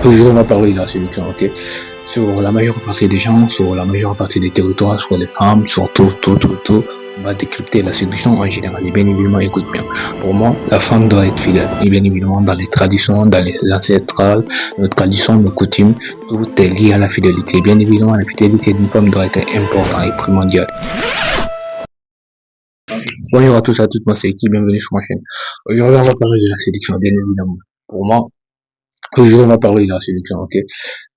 Aujourd'hui, on va parler de la séduction, ok? Sur la majeure partie des gens, sur la majeure partie des territoires, sur les femmes, sur tout. On va décrypter la séduction en général. Et bien évidemment, écoute bien. Pour moi, la femme doit être fidèle. Et bien évidemment, dans les traditions, dans les ancestrales, nos traditions, nos coutumes, tout est lié à la fidélité. Et bien évidemment, la fidélité d'une femme doit être importante et primordiale. Bonjour à tous et à toutes, moi c'est Eki, bienvenue sur ma chaîne. Aujourd'hui, on va parler de la séduction, bien évidemment. Pour moi, aujourd'hui, on va parler de la séduction, ok?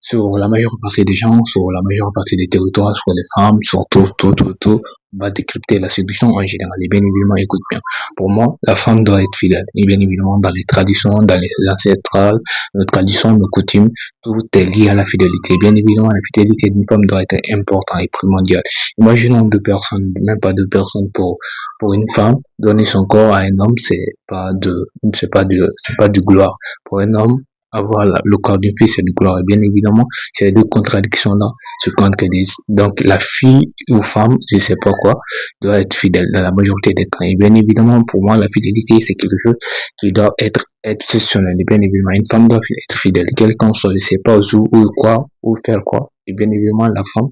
Sur la majeure partie des gens, sur la majeure partie des territoires, sur les femmes, sur tout. On va décrypter la séduction en général. Et bien évidemment, écoute bien. Pour moi, la femme doit être fidèle. Et bien évidemment, dans les traditions, dans les ancestrales, nos traditions, nos coutumes, tout est lié à la fidélité. Et bien évidemment, la fidélité d'une femme doit être importante et primordiale. Imaginons deux personnes, même pas deux personnes pour une femme, donner son corps à un homme, c'est pas du gloire. Pour un homme, avoir le corps d'une fille, c'est du gloire. Et bien évidemment, ces deux contradictions-là se contredisent. Donc, la fille ou femme, je sais pas quoi, doit être fidèle dans la majorité des cas. Et bien évidemment, pour moi, la fidélité, c'est quelque chose qui doit être exceptionnel. Et bien évidemment, une femme doit être fidèle, quel qu'en soit, je sais pas où, quoi, où faire quoi. Et bien évidemment, la femme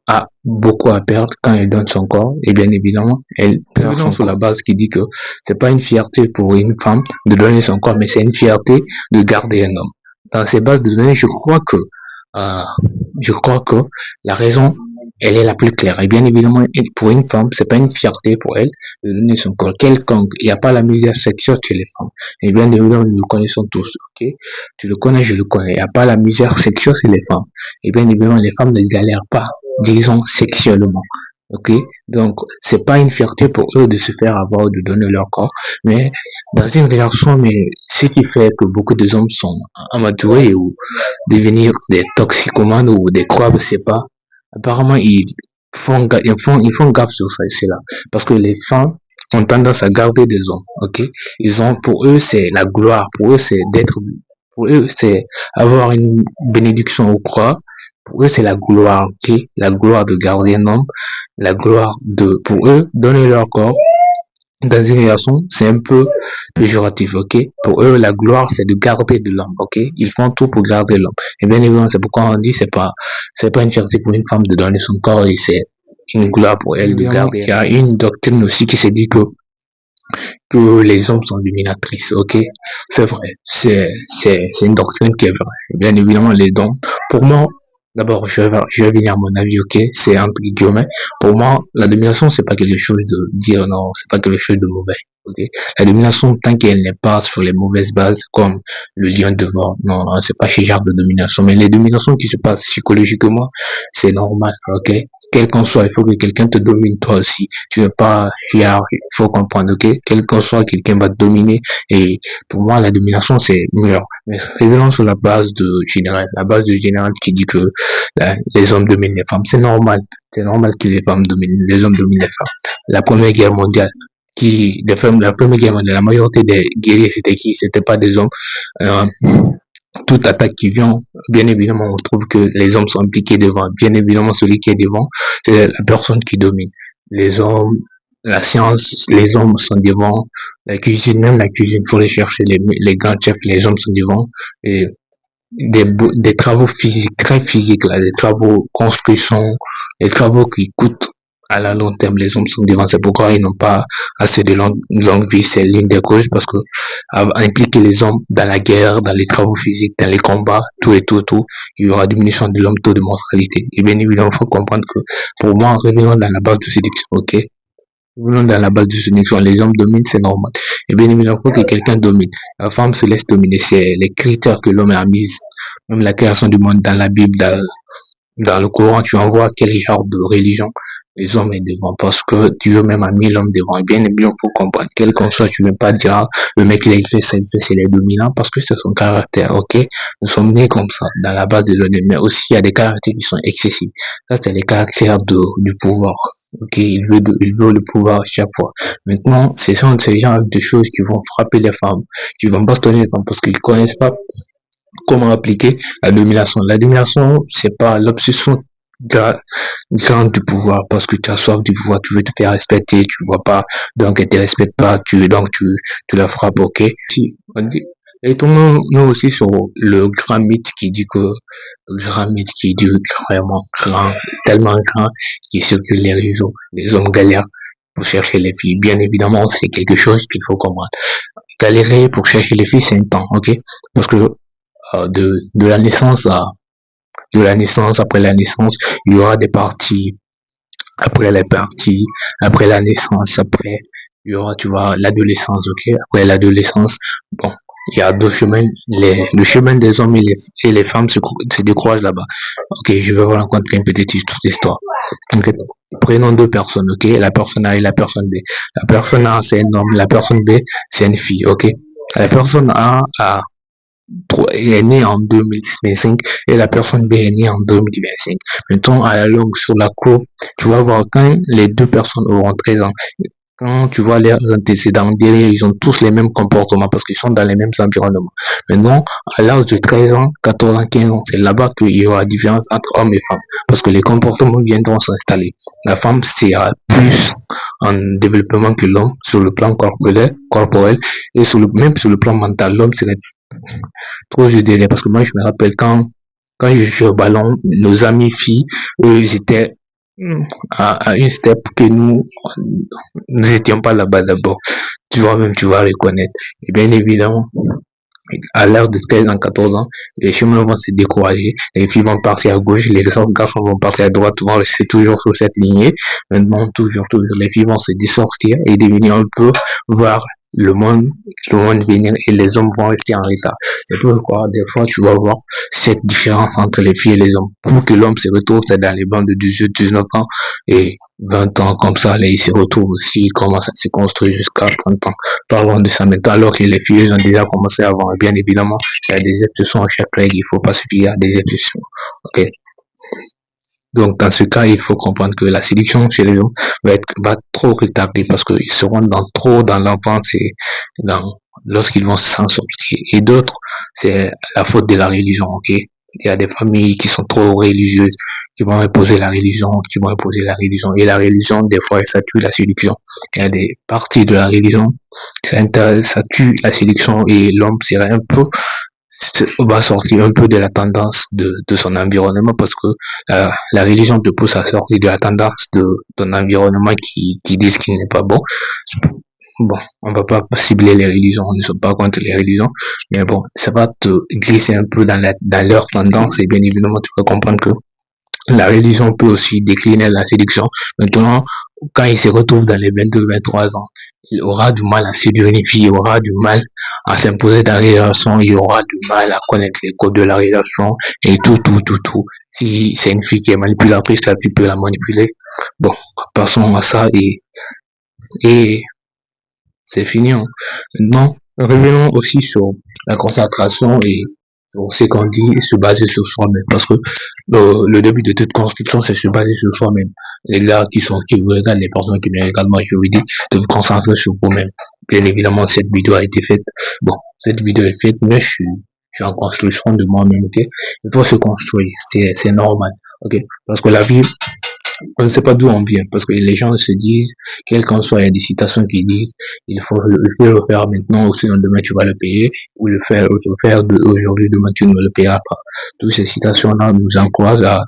a beaucoup à perdre quand elle donne son corps. Et bien évidemment, elle perd sur la base qui dit que c'est pas une fierté pour une femme de donner son corps, mais c'est une fierté de garder un homme. Dans ces bases de données, euh, je crois que la raison, elle est la plus claire. Et bien évidemment, pour une femme, c'est pas une fierté pour elle de donner son corps quelconque. Il n'y a pas la misère sexuelle chez les femmes. Et bien évidemment, nous le connaissons tous, ok? Tu le connais, je le connais. Il n'y a pas la misère sexuelle chez les femmes. Et bien évidemment, les femmes ne galèrent pas, disons, sexuellement. Ok, donc c'est pas une fierté pour eux de se faire avoir, de donner leur corps, mais dans une relation, mais ce qui fait que beaucoup de hommes sont amateurs ou devenir des toxicomanes ou des quoi, je sais pas. Apparemment, ils font gaffe sur ça, c'est là, parce que les femmes ont tendance à garder des hommes, ok. Pour eux, c'est la gloire, pour eux, c'est avoir une bénédiction ou quoi. Pour eux, c'est la gloire, ok? La gloire de garder un homme, la gloire pour eux, donner leur corps dans une relation, c'est un peu péjoratif, ok? Pour eux, la gloire, c'est de garder de l'homme, ok? Ils font tout pour garder l'homme. Et bien évidemment, c'est pourquoi on dit, c'est pas une fierté pour une femme de donner son corps et c'est une gloire pour elle de garder. Il y a une doctrine aussi qui se dit que les hommes sont dominatrices, ok? C'est vrai. C'est une doctrine qui est vraie. Bien évidemment, les dons. Pour moi, d'abord, je vais venir à mon avis, ok? C'est entre guillemets. Pour moi, la domination, c'est pas quelque chose de dire non, c'est pas quelque chose de mauvais, ok? La domination, tant qu'elle n'est pas sur les mauvaises bases, comme le lien devant, non, non, c'est pas ce genre de domination. Mais les dominations qui se passent psychologiquement, c'est normal, ok? Quel qu'en soit, il faut que quelqu'un te domine toi aussi. Tu veux pas, il faut comprendre, ok? Quel qu'en soit, quelqu'un va te dominer. Et pour moi, la domination, c'est meilleur. Mais revenons sur la base du général qui dit que les hommes dominent les femmes. C'est normal. C'est normal que les hommes dominent les femmes. La première guerre mondiale, la première guerre mondiale, la majorité des guerriers, c'était qui? C'était pas des hommes. Euh, Toute attaque qui vient, bien évidemment, on trouve que les hommes sont impliqués devant. Bien évidemment, celui qui est devant, c'est la personne qui domine. Les hommes, la science, les hommes sont devant. La cuisine, même la cuisine, il faut les chercher, les grands chefs, les hommes sont devant. Et des travaux physiques, très physiques, là, des travaux construction, des travaux qui coûtent à la long terme, les hommes sont devant. C'est pourquoi ils n'ont pas assez de longue vie. C'est l'une des causes parce que impliquer les hommes dans la guerre, dans les travaux physiques, dans les combats, tout, il y aura diminution de l'homme, taux de mortalité. Et bien évidemment, il faut comprendre que pour moi, revenons dans la base de séduction, ok? Revenons dans la base de séduction, les hommes dominent, c'est normal. Et bien évidemment, il faut que quelqu'un domine. La femme se laisse dominer, c'est les critères que l'homme a mis. Même la création du monde dans la Bible, dans le Coran, tu en vois quel genre de religion les hommes est devant. Parce que Dieu même a mis l'homme devant. Et bien évidemment, il faut comprendre. Quel qu'on soit, tu ne veux pas dire, ah, le mec, il fait ça, c'est les dominants, parce que c'est son caractère, ok? Nous sommes nés comme ça, dans la base de données. Mais aussi, il y a des caractères qui sont excessifs. Ça, c'est les caractères du pouvoir. Ok, il veut le pouvoir à chaque fois. Maintenant, ce sont ces genres de choses qui vont frapper les femmes, qui vont bastonner les femmes parce qu'ils connaissent pas comment appliquer la domination. La domination, c'est pas l'obsession grande du pouvoir parce que tu as soif du pouvoir, tu veux te faire respecter, tu vois pas, donc elle te respecte pas, tu la frappes, ok? Si, on dit, Et tournons-nous aussi sur le grand mythe qui dit que, le grand mythe qui dit vraiment grand, tellement grand, qui circule les réseaux. Les hommes galèrent pour chercher les filles. Bien évidemment, c'est quelque chose qu'il faut comprendre. Galérer pour chercher les filles, c'est un temps, ok? Parce que de la naissance de la naissance, après la naissance, il y aura des parties, après les parties, après la naissance, après, il y aura, tu vois, l'adolescence, ok? Après l'adolescence, bon, il y a deux chemins, le chemin des hommes et les femmes se décroisent là-bas. Ok, je vais vous raconter une petite histoire. Ok. Prenons deux personnes, ok? La personne A et la personne B. La personne A, c'est un homme, la personne B, c'est une fille, ok? La personne A est née en 2025 et la personne B est née en 2025. Maintenant, à la longue, sur la courbe, tu vas voir quand les deux personnes auront 13 ans, quand tu vois leurs antécédents, derrière, ils ont tous les mêmes comportements parce qu'ils sont dans les mêmes environnements. Maintenant, à l'âge de 13 ans, 14 ans, 15 ans, c'est là-bas qu'il y aura la différence entre hommes et femmes parce que les comportements viendront s'installer. La femme sera plus en développement que l'homme sur le plan corporel et même sur le plan mental. L'homme serait trop, je dirais, parce que moi, je me rappelle quand je jouais au ballon, nos amis filles, eux, ils étaient à une step que nous étions pas là-bas d'abord. Tu vois même, tu vas reconnaître. Et bien évidemment, à l'âge de 13 ans, 14 ans, les chemins vont se décourager, les filles vont partir à gauche, les garçons vont partir à droite, vont rester toujours sur cette lignée. Maintenant, toujours, les filles vont se dissortir et devenir un peu, voir le monde venir et les hommes vont rester en retard. C'est pourquoi, des fois, tu vas voir cette différence entre les filles et les hommes. Pour que l'homme se retrouve, c'est dans les bandes de 18, 19 ans et 20 ans, comme ça, là, il se retrouve aussi, il commence à se construire jusqu'à 30 ans. Parlons de ça maintenant, alors que les filles ont déjà commencé avant. Et bien évidemment, il y a des exceptions à chaque règle, il ne faut pas se fier à des exceptions. Ok. Donc, dans ce cas, il faut comprendre que la séduction chez les hommes va trop retarder parce qu'ils seront trop dans l'enfance et lorsqu'ils vont s'en sortir. Et d'autres, c'est la faute de la religion, ok? Il y a des familles qui sont trop religieuses, qui vont imposer la religion, qui vont imposer la religion. Et la religion, des fois, ça tue la séduction. Il y a des parties de la religion, ça tue la séduction et l'homme serait un peu va sortir un peu de la tendance de son environnement parce que la religion te pousse à sortir de la tendance de ton environnement qui disent qu'il n'est pas bon. Bon, on va pas cibler les religions, on ne sommes pas contre les religions, mais bon, ça va te glisser un peu dans leur tendance et bien évidemment tu vas comprendre que la religion peut aussi décliner la séduction. Maintenant, quand il se retrouve dans les 22-23 ans, il aura du mal à séduire une fille, il aura du mal à s'imposer dans la relation, il aura du mal à connaître les codes de la relation et tout. Si c'est une fille qui est manipulatrice, la fille peut la manipuler. Bon, passons à ça et c'est fini. Hein. Maintenant, revenons aussi sur la concentration et sur ce qu'on dit et se baser sur soi-même. Parce que le début de toute construction, c'est se baser sur soi-même. Les gars qui vous regardent, les personnes qui me regardent, moi, je vous dis de vous concentrer sur vous-même. Bien évidemment, cette vidéo a été faite. Bon, cette vidéo est faite, mais je suis en construction de moi-même, ok? Il faut se construire, c'est normal, ok? Parce que la vie, on ne sait pas d'où on vient parce que les gens se disent, quel qu'en soit, il y a des citations qui disent, il faut le faire maintenant ou sinon demain tu vas le payer ou le faire aujourd'hui, demain tu ne le payeras pas. Toutes ces citations-là nous encouragent à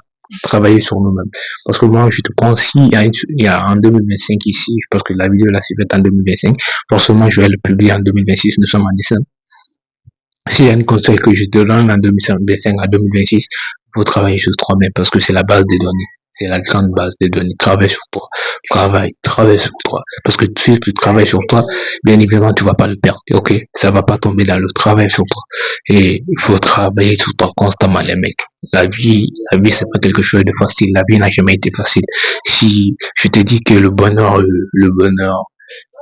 travailler sur nous-mêmes. Parce que moi, je te conseille, il y a en 2025 ici, parce que la vidéo là s'est faite en 2025, forcément je vais le publier en 2026, nous sommes en décembre. S'il y a un conseil que je te donne en 2025 à 2026, il faut travailler sur toi-même parce que c'est la base des données. C'est la grande base des données. Travaille sur toi. Travaille sur toi. Parce que si tu travailles sur toi, bien évidemment, tu vas pas le perdre. Ok? Ça va pas tomber dans le travail sur toi. Et il faut travailler sur toi constamment, les mecs. La vie, c'est pas quelque chose de facile. La vie n'a jamais été facile. Si je te dis que le bonheur,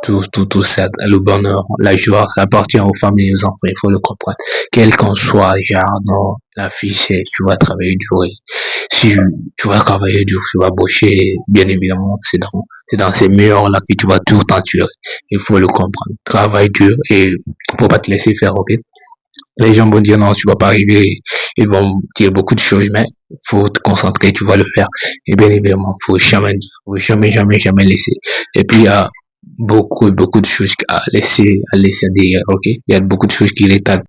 tout ça, le bonheur, la joie, ça appartient aux femmes et aux enfants, il faut le comprendre. Quel qu'en soit, genre, non, la fille, c'est, tu vas travailler dur. Si tu vas travailler dur, tu vas bosser, bien évidemment, c'est dans ces meilleurs-là que tu vas tout t'en tuer. Il faut le comprendre. Travaille dur et faut pas te laisser faire, ok? Les gens vont dire non, tu vas pas arriver, ils vont dire beaucoup de choses, mais faut te concentrer, tu vas le faire. Et bien évidemment, faut jamais laisser. Et puis, il y a beaucoup de choses à laisser derrière, ok? Il y a beaucoup de choses qui retardent